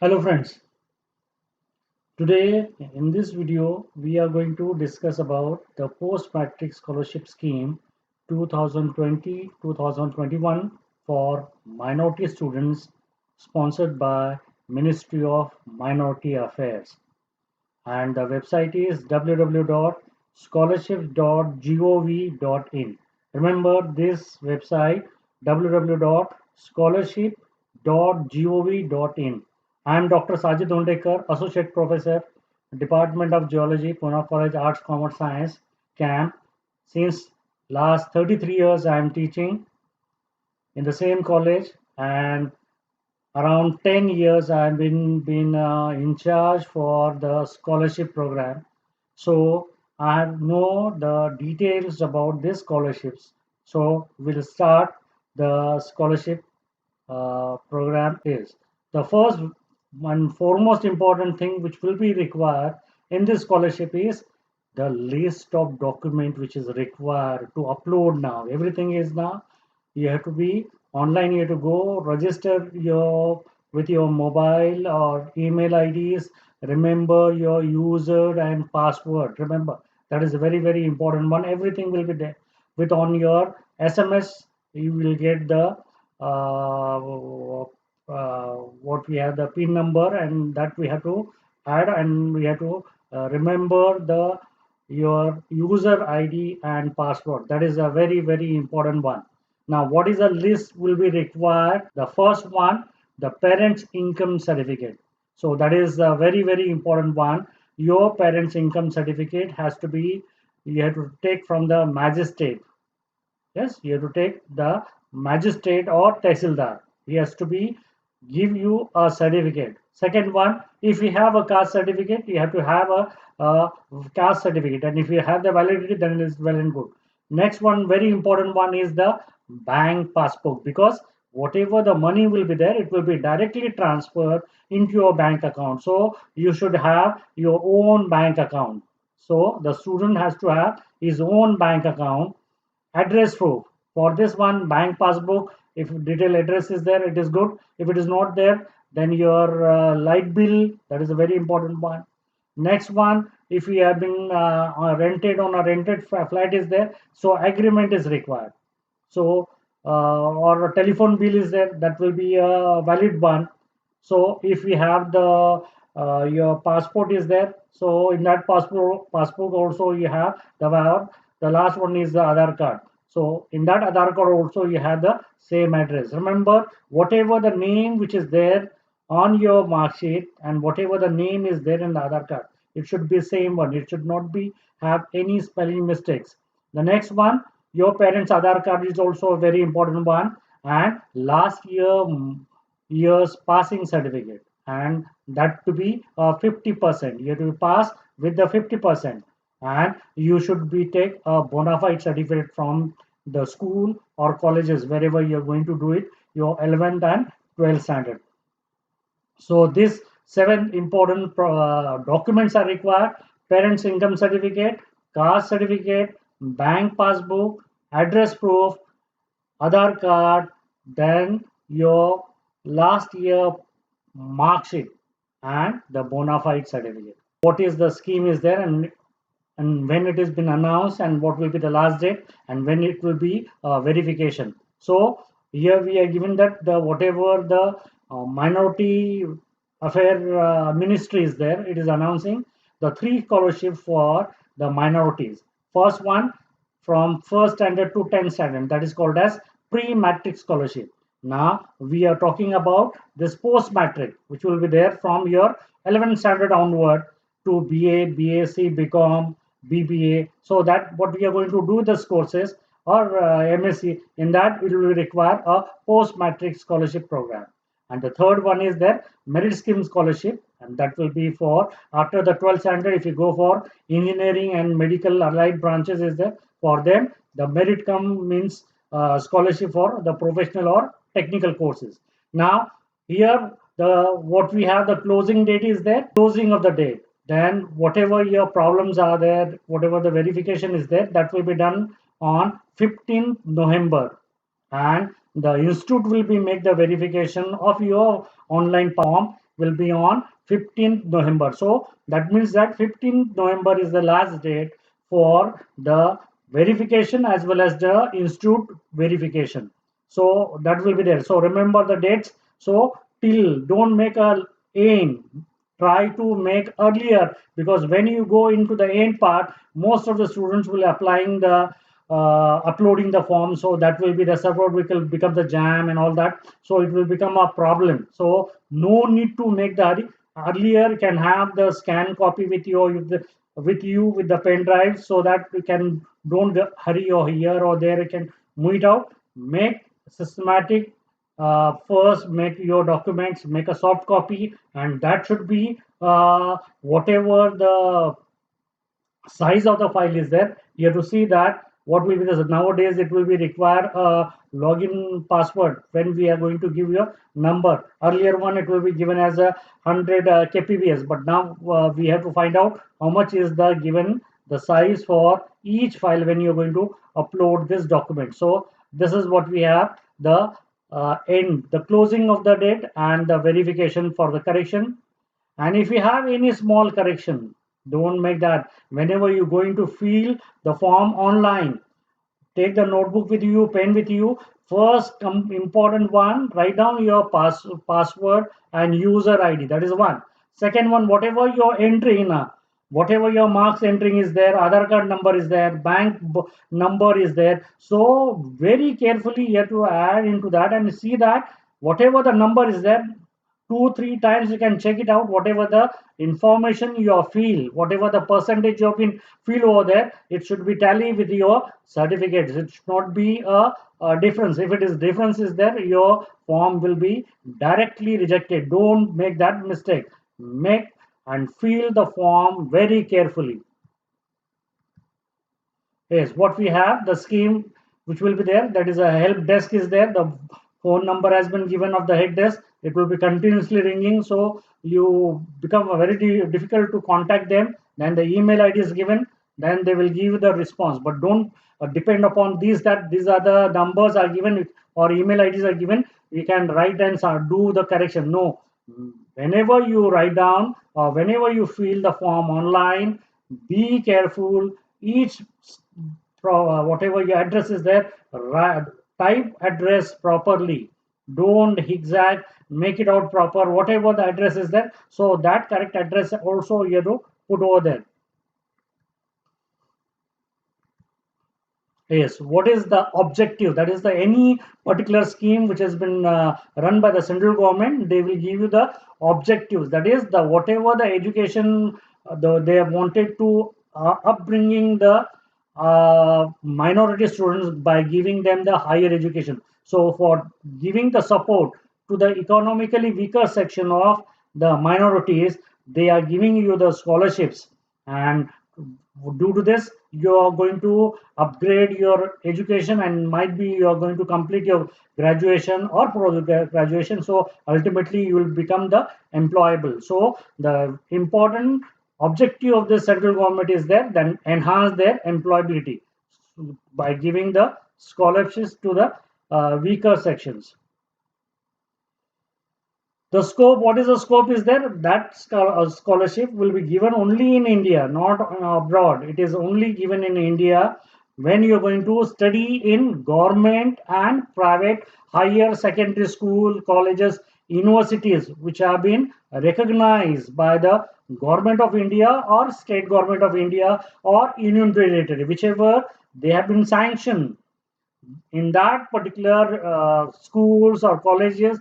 Hello friends, today in this video we are going to discuss about the post-matric scholarship scheme 2020-2021 for minority students sponsored by Ministry of Minority Affairs, and the website is www.scholarships.gov.in. Remember this website www.scholarship.gov.in. I am Dr. Sajid Ondekar, Associate Professor, Department of Geology, Pune College Arts, Commerce, Science, CAM. Since last 33 years, I am teaching in the same college, and around 10 years I've been in charge for the scholarship program. So I know the details about these scholarships. So we'll start the scholarship program is. The first and foremost important thing which will be required in this scholarship is the list of document which is required to upload now. Everything is now. You have to be online. You have to go register your with your mobile or email IDs. Remember your user and password. Remember that is a very important one. Everything will be there. With on your SMS, you will get the what we have the pin number, and that we have to add, and we have to remember the your user ID and password. That is a very important one. Now what is the list will be required? The first one, the parents income certificate. So that is a very important one. Your parents income certificate has to be, you have to take from the magistrate. Yes, you have to take the magistrate or tehsildar. He has to be give you a certificate. Second one, if you have a caste certificate, you have to have a caste certificate, and if you have the validity, then it is well and good. Next one, very important one, is the bank passbook, because whatever the money will be there, it will be directly transferred into your bank account. So you should have your own bank account. So the student has to have his own bank account. Address proof, for this one, bank passbook. If detailed address is there, it is good. If it is not there, then your light bill, that is a very important one. Next one, if you have been rented on a rented flat is there, so agreement is required. So or a telephone bill is there, that will be a valid one. So if we have the your passport is there, so in that passport also you have the last one is the Aadhaar card. So in that Aadhaar card also you have the same address. Remember, whatever the name which is there on your mark sheet and whatever the name is there in the Aadhaar card, it should be same one. It should not be have any spelling mistakes. The next one, your parents' Aadhaar card is also a very important one, and last year's passing certificate, and that to be 50%. You have to pass with the 50%, and you should be take a bona fide certificate from the school or colleges wherever you're going to do it, your 11th and 12th standard. So these seven important documents are required: parents income certificate, caste certificate, bank passbook, address proof, Aadhaar card, then your last year mark sheet, and the bona fide certificate. What is the scheme is there, and when it has been announced, and what will be the last date, and when it will be verification. So here we are given that the whatever the minority affair ministry is there, it is announcing the three scholarship for the minorities. First one, from first standard to 10th standard, that is called as pre-matric scholarship. Now we are talking about this post-matric, which will be there from your 11th standard onward to BA, BAC, BCom, BBA. So that what we are going to do this courses or MSc, in that it will require a post-matric scholarship program. And the third one is that merit scheme scholarship, and that will be for after the 12th standard. If you go for engineering and medical allied branches is there, for them the merit come means scholarship for the professional or technical courses. Now here the what we have, the closing date is there, closing of the date, then whatever your problems are there, whatever the verification is there, that will be done on 15th November, and the institute will be make the verification of your online form will be on 15th November. So that means that 15th November is the last date for the verification as well as the institute verification. So that will be there. So remember the dates. So till, don't make a aim, try to make earlier, because when you go into the end part, most of the students will applying the uploading the form, so that will be the server will become the jam and all that, so it will become a problem. So no need to make the hurry. Earlier can have the scan copy with you, with you with the pen drive, so that we can don't hurry or here or there, you can move it out. Make systematic, first make your documents, make a soft copy, and that should be whatever the size of the file is there. You have to see that what will be the, nowadays it will be require a login password when we are going to give you a number. Earlier one it will be given as a 100 kpbs, but now we have to find out how much is the given the size for each file when you're going to upload this document. So this is what we have, the end, the closing of the date and the verification for the correction. And if you have any small correction, don't make that. Whenever you're going to fill the form online, take the notebook with you, pen with you. First, important one, write down your password and user ID. That is one. Second one, whatever you're entering, whatever your marks entering is there, Aadhaar card number is there, bank number is there. So very carefully you have to add into that and see that whatever the number is there, 2 3 times you can check it out, whatever the information you feel, whatever the percentage you have been feel over there, it should be tally with your certificates. It should not be a difference. If it is difference is there, your form will be directly rejected. Don't make that mistake. Make and fill the form very carefully. Yes, what we have, the scheme which will be there, that is a help desk is there. The phone number has been given of the head desk. It will be continuously ringing, so you become a very difficult to contact them. Then the email ID is given. Then they will give you the response. But don't depend upon these, that these are the numbers are given or email IDs are given. We can write and do the correction. No, whenever you write down or whenever you fill the form online, be careful. Each whatever your address is there, type address properly. Don't zigzag, make it out proper, whatever the address is there, so that correct address also you have to put over there. Yes, what is the objective? That is the any particular scheme which has been run by the central government. They will give you the objectives. That is the whatever the education they have wanted to upbringing the minority students by giving them the higher education. So for giving the support to the economically weaker section of the minorities, they are giving you the scholarships, and due to this you are going to upgrade your education and might be you are going to complete your graduation or graduation, so ultimately you will become the employable. So the important objective of the central government is that then enhance their employability by giving the scholarships to the weaker sections. The scope, what is the scope is there? That scholarship will be given only in India, not abroad. It is only given in India when you're going to study in government and private higher secondary school, colleges, universities, which have been recognized by the government of India or state government of India or union territory, whichever they have been sanctioned in that particular schools or colleges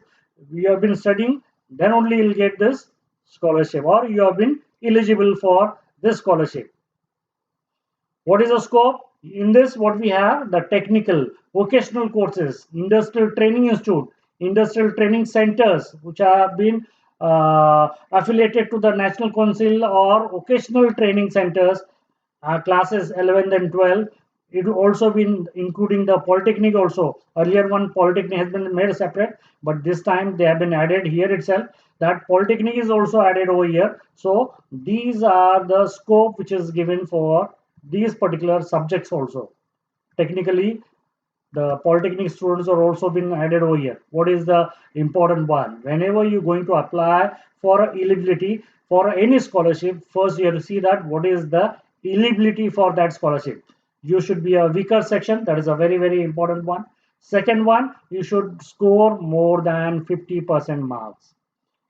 you have been studying, then only you'll get this scholarship or you have been eligible for this scholarship. What is the scope? In this, what we have, the technical, vocational courses, industrial training institute, industrial training centers, which have been affiliated to the National Council or vocational training centers, classes 11 and 12. It will also been including the polytechnic also. Earlier one polytechnic has been made separate, but this time they have been added here itself. That polytechnic is also added over here. So these are the scope which is given for these particular subjects also. Technically, The polytechnic students are also been added over here. What is the important one? Whenever you're going to apply for eligibility for any scholarship, first you have to see that what is the eligibility for that scholarship. You should be a weaker section. That is a very, very important one. Second one, you should score more than 50% marks.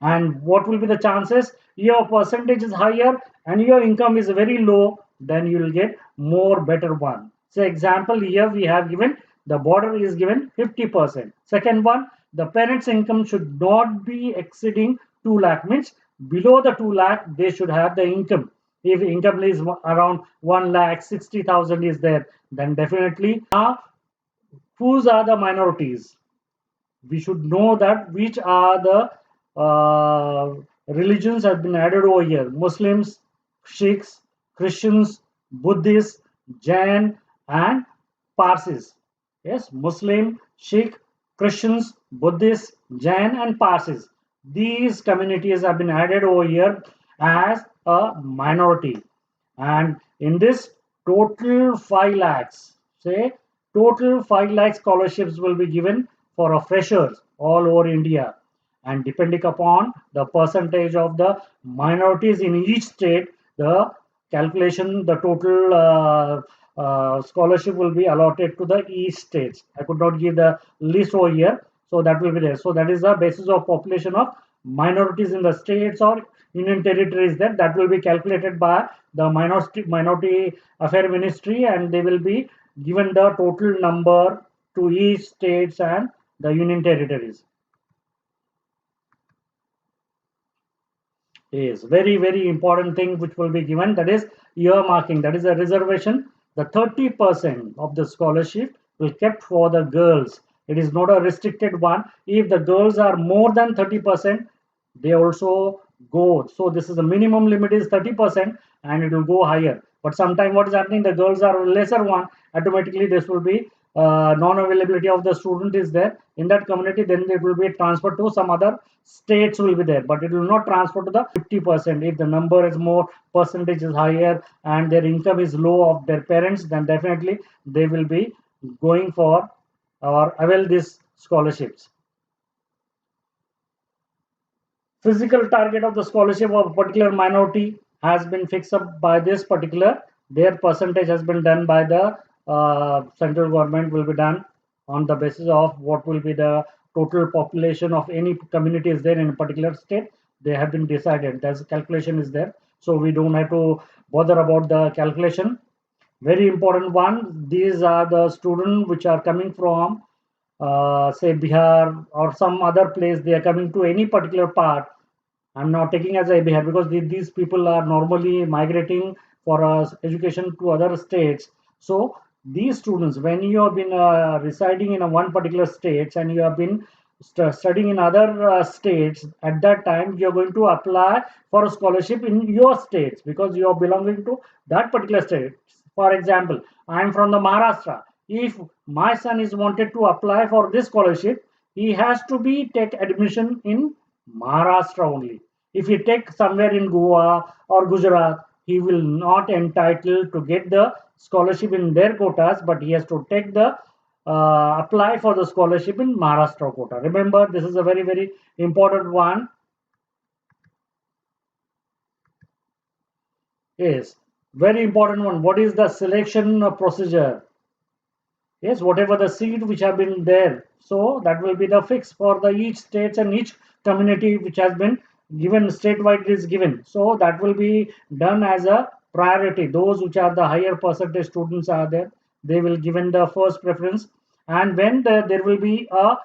And what will be the chances? Your percentage is higher and your income is very low, then you will get more better one. So example here we have given the border is given 50%. Second one, the parents income should not be exceeding 2 lakh, means below the 2 lakh they should have the income. If income is around 1 lakh 60,000 is there, then definitely. Now whose are the minorities? We should know that which are the religions have been added over here: Muslims, Sikhs, Christians, Buddhists, Jain, and Parsis. Yes, Muslim, Sikh, Christians, Buddhists, Jain, and Parsis. These communities have been added over here as a minority. And in this total 5 lakhs, say total 5 lakh scholarships will be given for a freshers all over India. And depending upon the percentage of the minorities in each state, the calculation, the total scholarship will be allotted to the each states. I could not give the list over here, so that will be there. So that is the basis of population of minorities in the states or union territories. That will be calculated by the minority affair ministry, and they will be given the total number to each states and the union territories. Is very, very important thing which will be given, that is earmarking, that is a reservation. The 30% of the scholarship will kept for the girls. It is not a restricted one. If the girls are more than 30%, they also go. So this is the minimum limit is 30% and it will go higher. But sometime what is happening, the girls are lesser one, automatically this will be non-availability of the student is there in that community, then it will be transferred to some other states will be there, but it will not transfer to the 50%. If the number is more, percentage is higher, and their income is low of their parents, then definitely they will be going for or avail these scholarships. Physical target of the scholarship of a particular minority has been fixed up by this particular, their percentage has been done by the central government, will be done on the basis of what will be the total population of any community is there in a particular state. They have been decided, there's a calculation is there, so we don't have to bother about the calculation. Very important one, these are the students which are coming from say Bihar or some other place, they are coming to any particular part. I'm not taking as a Bihar because these people are normally migrating for education to other states. So these students, when you have been residing in a one particular state and you have been studying in other states, at that time you are going to apply for a scholarship in your states because you are belonging to that particular state. For example, I am from the Maharashtra. If my son is wanted to apply for this scholarship, he has to be take admission in Maharashtra only. If he take somewhere in Goa or Gujarat, he will not entitled to get the scholarship in their quotas, but he has to take the apply for the scholarship in Maharashtra quota. Remember, this is a very, very important one. Yes, very important one. What is the selection procedure? Yes, whatever the seat which have been there, so that will be the fix for the each states and each community which has been given statewide is given. So that will be done as a priority. Those which are the higher percentage students are there, they will given the first preference. And when there will be a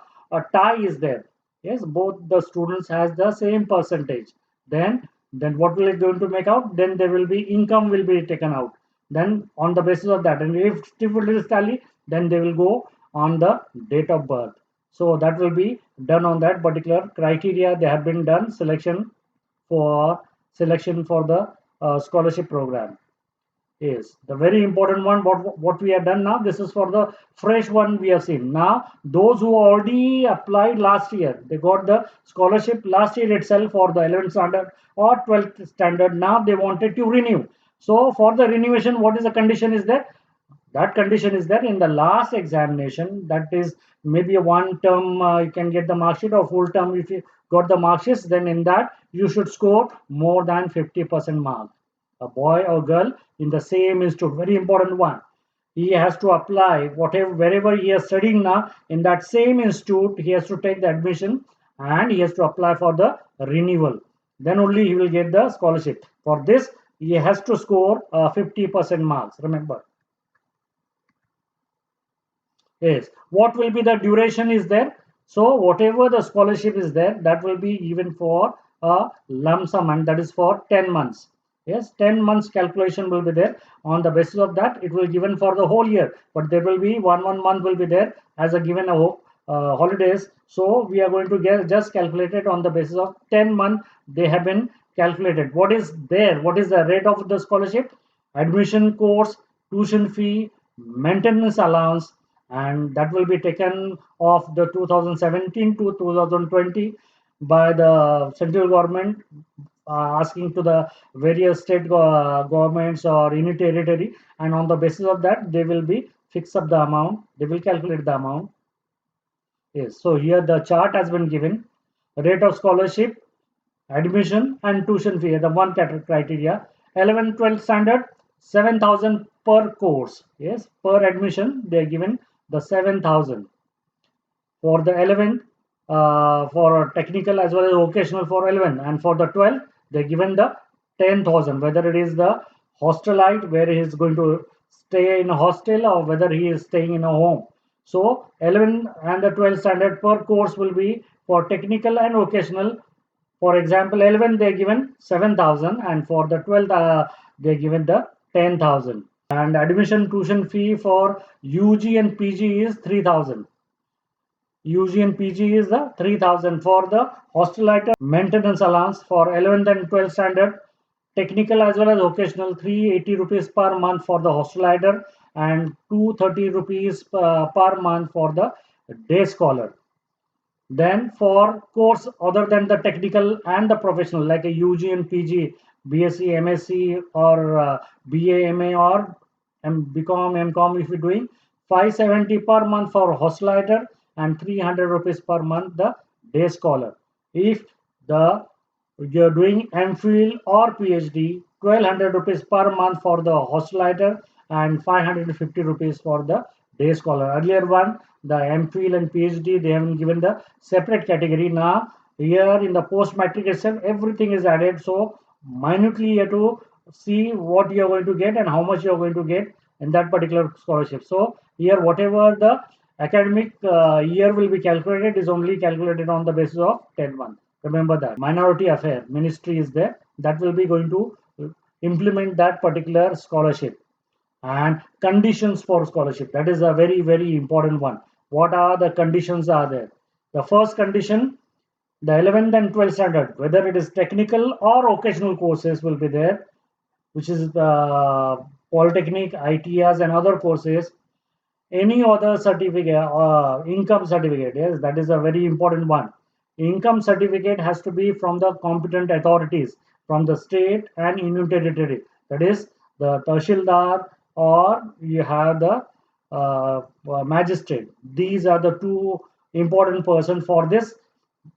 tie is there, yes, both the students has the same percentage, then what will it going to make out? Then there will be income will be taken out. Then on the basis of that, and if it is tally, then they will go on the date of birth. So that will be done on that particular criteria. They have been done for selection for the scholarship program. Is the very important one. What we have done now, this is for the fresh one we have seen. Now those who already applied last year, they got the scholarship last year itself for the 11th standard or 12th standard. Now they wanted to renew. So for the renewation, what is the condition is that That condition is there in the last examination. That is maybe a one term you can get the mark sheet, or full term if you got the mark sheets, then in that you should score more than 50% mark. A boy or girl in the same institute, very important one, he has to apply whatever wherever he is studying now in that same institute, he has to take the admission and he has to apply for the renewal. Then only he will get the scholarship. For this he has to score 50% marks, remember. Yes. What will be the duration is there? So whatever the scholarship is there, that will be even for a lump sum, and that is for 10 months. Yes, 10 months calculation will be there. On the basis of that, it will given for the whole year, but there will be one month will be there as a given a holidays. So we are going to get just calculated on the basis of 10 months. They have been calculated. What is there? What is the rate of the scholarship? Admission course, tuition fee, maintenance allowance, and that will be taken off the 2017 to 2020 by the central government, asking to the various state governments or any territory, and on the basis of that they will be fix up the amount, they will calculate the amount. Yes, so here the chart has been given: rate of scholarship, admission and tuition fee, the one criteria. 11 12 standard, 7,000 per course. Yes, per admission they are given the 7,000. For the 11th, for technical as well as vocational for 11, and for the 12th they are given the 10,000, whether it is the hostelite where he is going to stay in a hostel or whether he is staying in a home. So 11 and the 12 standard per course will be for technical and vocational. For example, 11 they are given 7,000, and for the 12th they are given the 10,000. And admission tuition fee for UG and PG is 3,000. UG and PG is the 3,000. For the hosteliter maintenance allowance for 11th and 12th standard, technical as well as vocational, 380 rupees per month for the hosteliter and 230 rupees per month for the day scholar. Then for course other than the technical and the professional, like a UG and PG, BSc, MSc, or BA, MA, or BCom, MCom, if you're doing, 570 per month for hosteliter and 300 rupees per month the day scholar. If you're doing MPhil or PhD, 1200 rupees per month for the hosteliter and 550 rupees for the day scholar. Earlier one, the MPhil and PhD, they haven't given the separate category. Now here in the post matric itself, everything is added. So minutely you have to see what you are going to get and how much you are going to get in that particular scholarship. So here whatever the academic year will be calculated is only calculated on the basis of 10 months. Remember that. Minority affair ministry is there, that will be going to implement that particular scholarship. And conditions for scholarship, that is a very important one. What are the conditions are there? The first condition, the 11th and 12th standard, whether it is technical or occasional courses will be there, which is the polytechnic, ITIAs and other courses. Any other certificate, income certificate, yes, that is a very important one. Income certificate has to be from the competent authorities from the state and union territory, that is the Tahsildar, or you have the magistrate. These are the two important persons for this.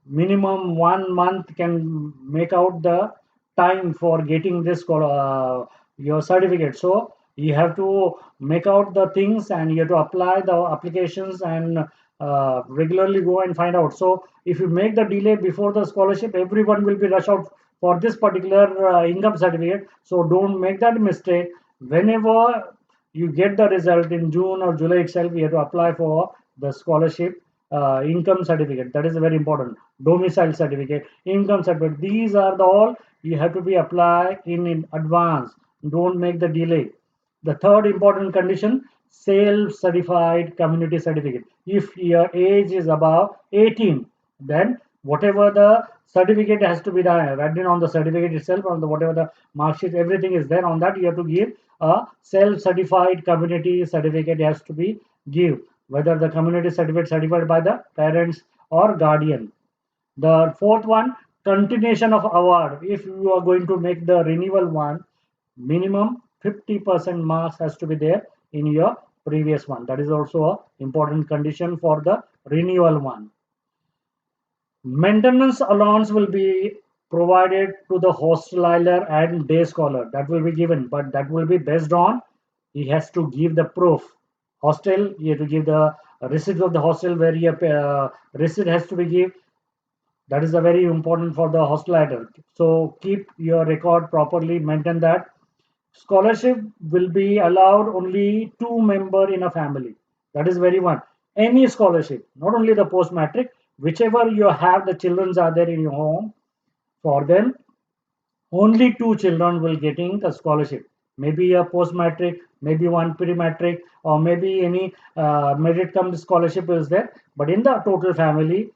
Minimum 1 month can make out the time for getting this your certificate. So you have to make out the things and you have to apply the applications and regularly go and find out. So if you make the delay before the scholarship, everyone will be rush out for this particular income certificate. So don't make that mistake. Whenever you get the result in June or July itself, you have to apply for the scholarship income certificate. That is very important. Domicile certificate, income certificate, these are the all you have to be applied in advance. Don't make the delay. The third important condition, self-certified community certificate. If your age is above 18, then whatever the certificate has to be done, written on the certificate itself, on the whatever the mark sheet, everything is there. On that, you have to give a self-certified community certificate has to be give, whether the community certified by the parents or guardian. The fourth one, continuation of award. If you are going to make the renewal one, minimum 50% marks has to be there in your previous one. That is also a important condition for the renewal one. Maintenance allowance will be provided to the hosteler and day scholar. That will be given, but that will be based on he has to give the proof. Hostel, you have to give the receipt of the hostel where your receipt has to be given. That is a very important for the hostelizer. So keep your record properly, maintain that. Scholarship will be allowed only two member in a family. That is very one. Any scholarship, not only the post matric, whichever you have the children are there in your home, for them only two children will getting the scholarship. Maybe a post matric, maybe one pre matric, or maybe any merit come scholarship is there. But in the total family,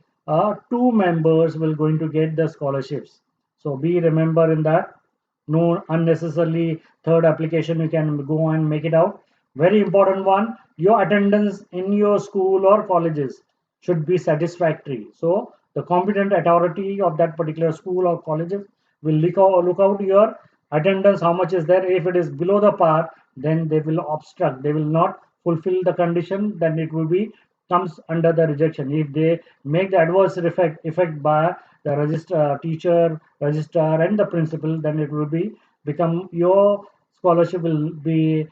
two members will going to get the scholarships. So be remember in that. No unnecessarily third application you can go and make it out. Very important one, your attendance in your school or colleges should be satisfactory. So the competent authority of that particular school or colleges will look out your attendance, how much is there. If it is below the par, then they will obstruct, they will not fulfill the condition, then it will be comes under the rejection. If they make the adverse effect by the register teacher, registrar, and the principal, then it will be become your scholarship will be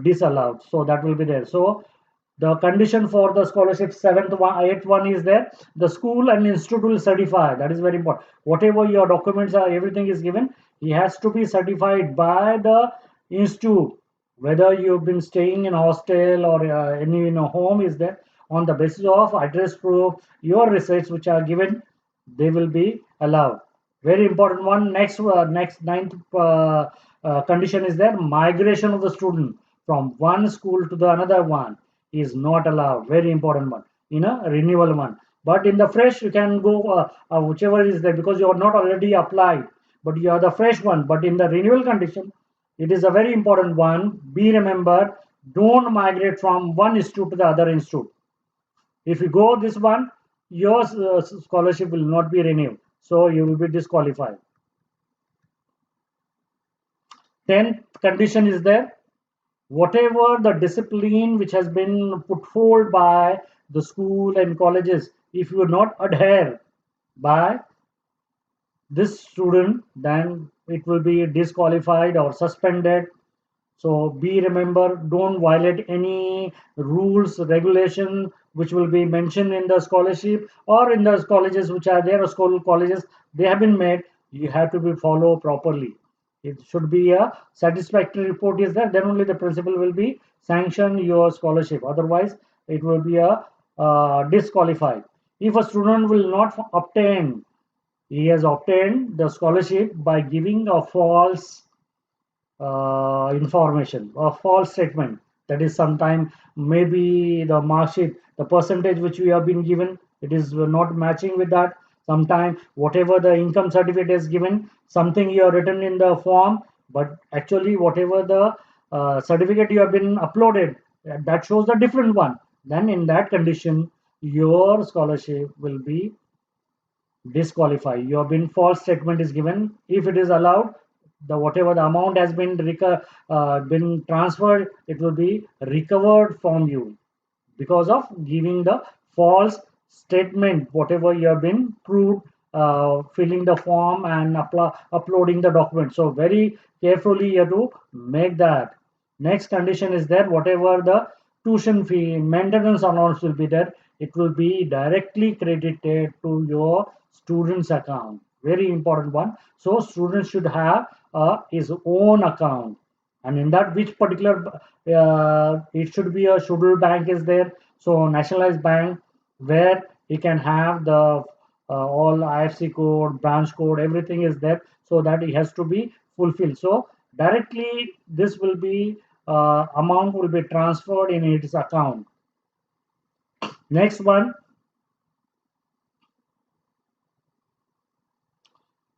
disallowed. So that will be there. So the condition for the scholarship seventh one, eighth one is there. The school and institute will certify. That is very important. Whatever your documents are, everything is given. He has to be certified by the institute. Whether you've been staying in a hostel or any in a home is there. On the basis of address proof, your receipts which are given, they will be allowed. Very important one. Next ninth condition is there. Migration of the student from one school to the another one is not allowed. Very important one in a renewal one. But in the fresh, you can go whichever is there because you are not already applied, but you are the fresh one. But in the renewal condition, it is a very important one. Be remembered. Don't migrate from one institute to the other institute. If you go this one, your scholarship will not be renewed. So you will be disqualified. 10th condition is there. Whatever the discipline which has been put forward by the school and colleges, if you not adhere by this student, then it will be disqualified or suspended. So be remember, don't violate any rules, regulation which will be mentioned in the scholarship or in the colleges which are there, or school colleges, they have been made. You have to be follow properly. It should be a satisfactory report is there, then only the principal will be sanction your scholarship. Otherwise, it will be a disqualified. If a student will not obtain, he has obtained the scholarship by giving a false information or false statement. That is sometime maybe the mark sheet, the percentage which we have been given, it is not matching with that. Sometime whatever the income certificate is given, something you have written in the form, but actually whatever the certificate you have been uploaded, that shows the different one. Then in that condition, your scholarship will be disqualified. Your been false statement is given. If it is allowed, the whatever the amount has been transferred, it will be recovered from you because of giving the false statement. Whatever you have been proved, filling the form and uploading the document. So very carefully you have to make that. Next condition is that whatever the tuition fee maintenance allowance will be there, it will be directly credited to your student's account. Very important one. So students should have his own account, and in that which particular it should be a scheduled bank is there. So nationalized bank where he can have the all IFC code, branch code, everything is there. So that it has to be fulfilled. So directly this will be amount will be transferred in its account. Next one,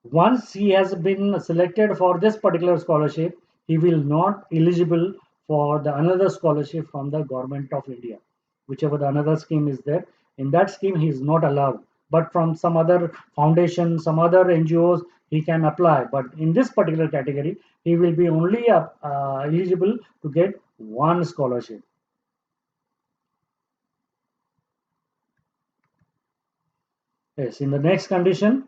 once he has been selected for this particular scholarship, he will not eligible for the another scholarship from the government of India, whichever the another scheme is there. In that scheme, he is not allowed. But from some other foundation, some other NGOs, he can apply. But in this particular category, he will be only eligible to get one scholarship. Yes, in the next condition,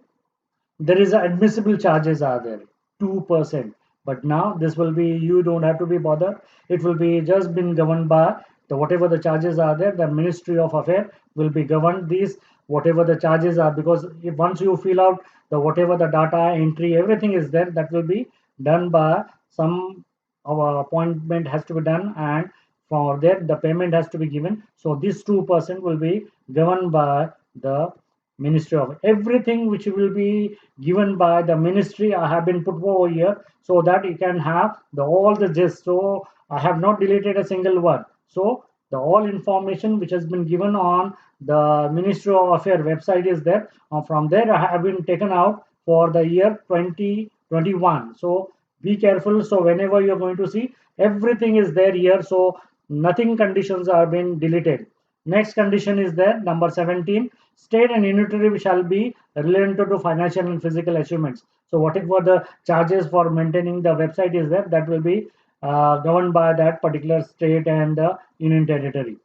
there is admissible charges are there 2%, but now this will be, you don't have to be bothered, it will be just been governed by the whatever the charges are there, the Ministry of Affairs will be governed these whatever the charges are, because if once you fill out the whatever the data entry everything is there, that will be done by some our appointment has to be done, and for that the payment has to be given. So this 2% will be governed by the Ministry of everything which will be given by the ministry. I have been put over here so that you can have the all the gist. So I have not deleted a single word. So the all information which has been given on the Ministry of Affairs website is there. From there I have been taken out for the year 2021. So be careful. So whenever you're going to see, everything is there here. So nothing conditions are being deleted. Next condition is there, number 17. State and unitary shall be related to financial and physical achievements. So whatever the charges for maintaining the website is there, that will be governed by that particular state and the union territory.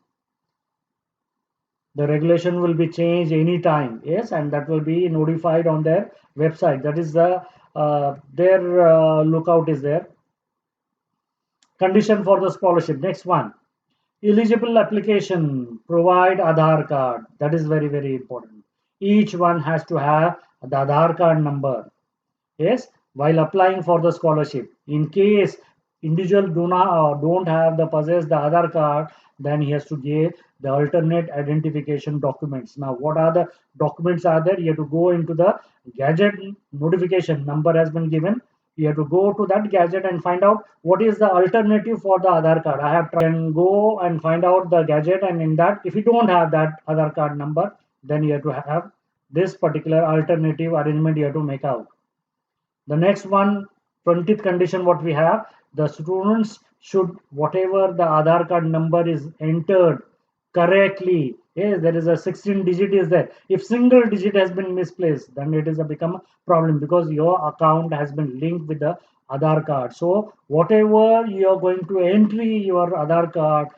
The regulation will be changed anytime, yes, and that will be notified on their website. That is the their lookout is there. Condition for the scholarship. Next one, eligible application provide Aadhaar card. That is very very important. Each one has to have the Aadhaar card number. Yes, while applying for the scholarship. In case individual don't have the possess the Aadhaar card, then he has to give the alternate identification documents. Now, what are the documents are there? You have to go into the gadget notification number has been given. You have to go to that gadget and find out what is the alternative for the Aadhaar card. I have tried and go and find out the gadget, and in that, if you don't have that Aadhaar card number, then you have to have this particular alternative arrangement you have to make out. The next one, 20th condition what we have, the students should, whatever the Aadhaar card number is entered correctly. Yes, there is a 16 digit is there. If single digit has been misplaced, then it is a become a problem because your account has been linked with the Aadhaar card. So whatever you are going to entry your Aadhaar card,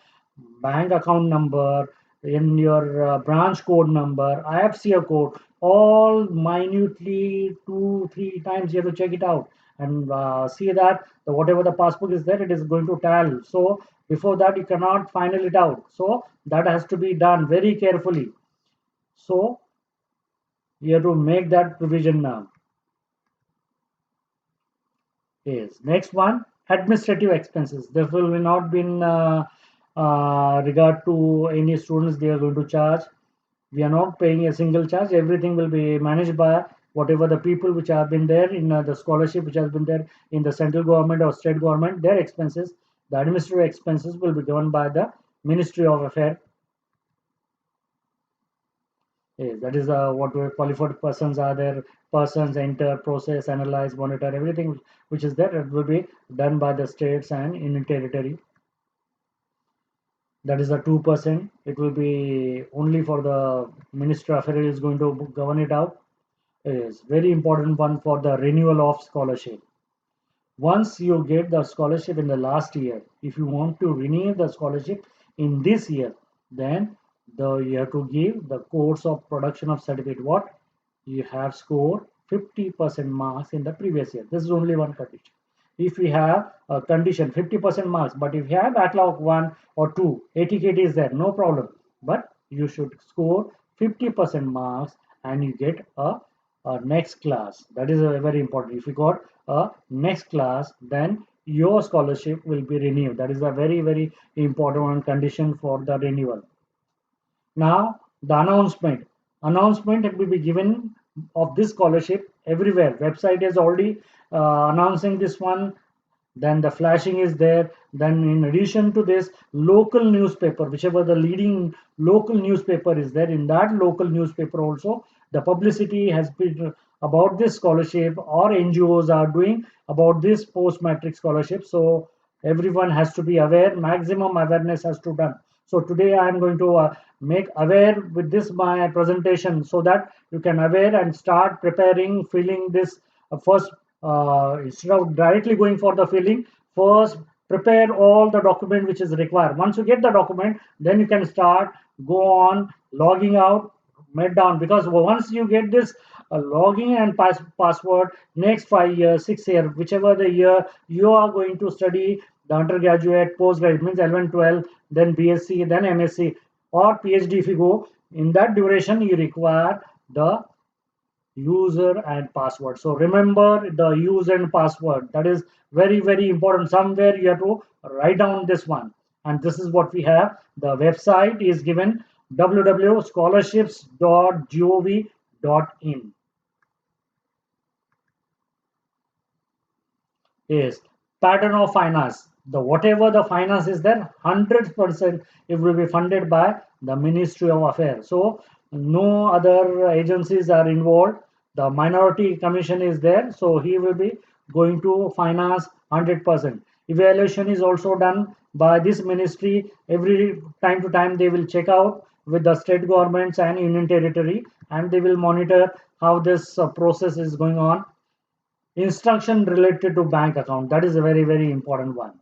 bank account number, in your branch code number, IFSCA code, all minutely 2 3 times you have to check it out and see that the, whatever the passbook is there, it is going to tally. So before that you cannot final it out. So that has to be done very carefully. So you have to make that provision now. Yes. Next one, administrative expenses. This will not be in regard to any students they are going to charge. We are not paying a single charge. Everything will be managed by whatever the people which have been there in the scholarship which has been there in the central government or state government, their expenses, the administrative expenses will be given by the Ministry of Affairs. Yes, that is what qualified persons are there. Persons enter, process, analyze, monitor, everything which is there, it will be done by the states and union territory. That is the 2%. It will be only for the Ministry of Affairs is going to govern it out. Is very important one for the renewal of scholarship. Once you get the scholarship in the last year, if you want to renew the scholarship in this year, then you have to give the course of production of certificate. What you have scored 50% marks in the previous year. This is only one condition. If we have a condition 50% marks, but if you have backlog 1 or 2, ATKT is there, no problem. But you should score 50% marks and you get a next class. That is very important. If you got a next class, then your scholarship will be renewed. That is a very, very important one condition for the renewal. Now, the announcement. Announcement will be given of this scholarship everywhere. Website is already announcing this one. Then the flashing is there. Then in addition to this, local newspaper, whichever the leading local newspaper is there, in that local newspaper also, the publicity has been about this scholarship or NGOs are doing about this post-matric scholarship. So everyone has to be aware, maximum awareness has to be done. So today I am going to make aware with this my presentation so that you can aware and start preparing, filling this first instead of directly going for the filling, first prepare all the document which is required. Once you get the document, then you can start go on logging out, meltdown, because once you get this login and password, next 5 years, 6 years, whichever the year you are going to study the undergraduate, postgraduate means 11, 12, then BSc, then MSc or PhD. If you go in that duration, you require the user and password. So remember the user and password. That is very, very important. Somewhere you have to write down this one. And this is what we have. The website is given www.scholarships.gov.in. Is pattern of finance. The whatever the finance is there, 100% it will be funded by the Ministry of Affairs. So no other agencies are involved. The minority commission is there, so he will be going to finance 100%. Evaluation is also done by this ministry. Every time to time they will check out with the state governments and union territory, and they will monitor how this process is going on. Instruction related to bank account, that is a very, very important one.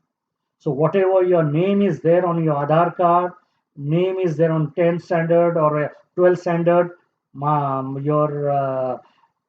So whatever your name is there on your Aadhaar card, name is there on 10th standard or 12th standard, your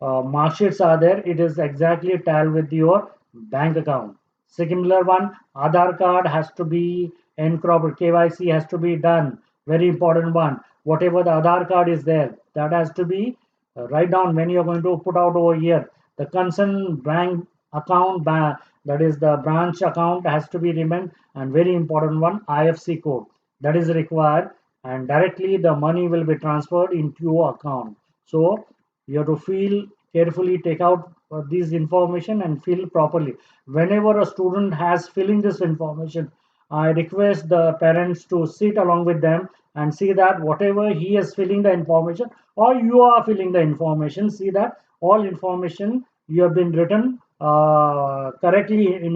mark sheets are there, it is exactly tied with your bank account. Similar one, Aadhaar card has to be encropped, KYC has to be done, very important one. Whatever the Aadhaar card is there, that has to be write down when you're going to put out over here. The concerned bank account, that is the branch account, has to be remained, and very important one, IFC code that is required, and directly the money will be transferred into your account. So you have to feel carefully, take out these information and fill properly. Whenever a student has filling this information, I request the parents to sit along with them and see that whatever he is filling the information or you are filling the information, see that all information you have been written correctly in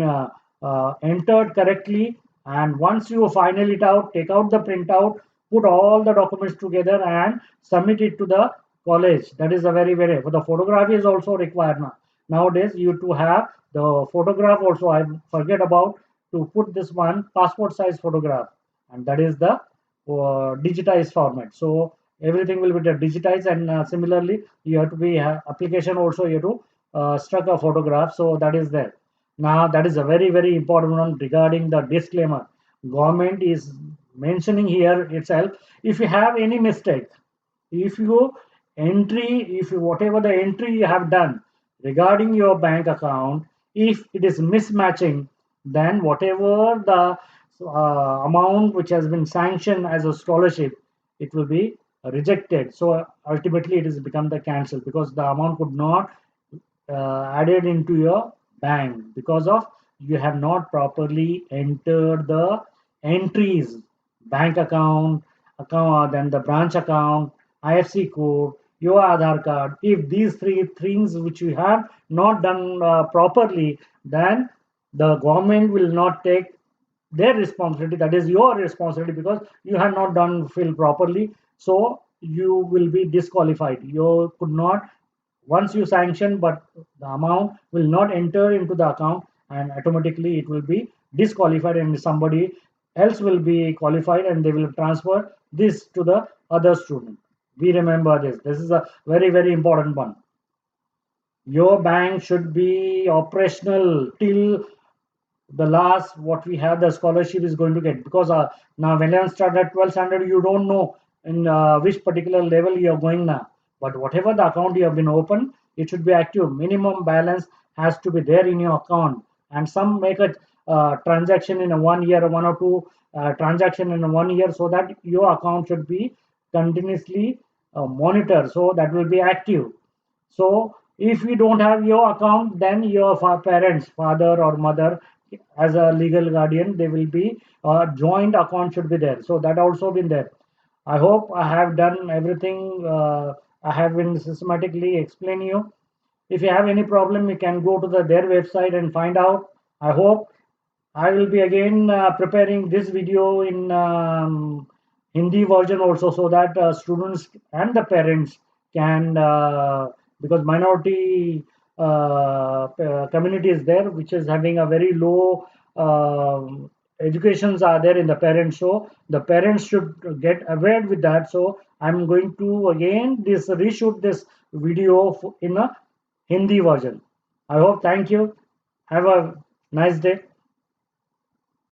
entered correctly. And once you final it out, take out the printout, put all the documents together and submit it to the college. That is a very, very, but the photography is also required now. Nowadays you to have the photograph also. I forget about to put this one, passport size photograph, and that is the digitized format. So everything will be digitized, and similarly you have to be application also, you have to struck a photograph, so that is there. Now that is a very, very important one regarding the disclaimer. Government is mentioning here itself, if you have any mistake, if you if you, whatever the entry you have done regarding your bank account, if it is mismatching, then whatever the amount which has been sanctioned as a scholarship, it will be rejected. So ultimately it is become the cancel, because the amount could not added into your bank because of you have not properly entered the entries, bank account, then the branch account, IFC code, your Aadhaar card. If these three things which you have not done properly, then the government will not take their responsibility. That is your responsibility, because you have not done fill properly. So you will be disqualified. You could not, once you sanction, but the amount will not enter into the account, and automatically it will be disqualified, and somebody else will be qualified and they will transfer this to the other student. We remember this is a very, very important one. Your bank should be operational till the last what we have the scholarship is going to get, because now when I start at 12 standard, you don't know in which particular level you are going now. But whatever the account you have been open, it should be active. Minimum balance has to be there in your account, and some make a transaction in a 1 year, 1 or 2 transaction in a 1 year, so that your account should be continuously monitored, so that will be active. So if you don't have your account, then your parents, father or mother, as a legal guardian, they will be joint account should be there. So that also been there. I hope I have done everything. I have been systematically explaining you. If you have any problem, you can go to their website and find out. I hope I will be again preparing this video in Hindi version also, so that students and the parents can, because minority community is there, which is having a very low educations are there in the parents, so the parents should get aware with that. So I'm going to again this reshoot this video in a Hindi version. I hope. Thank you. Have a nice day.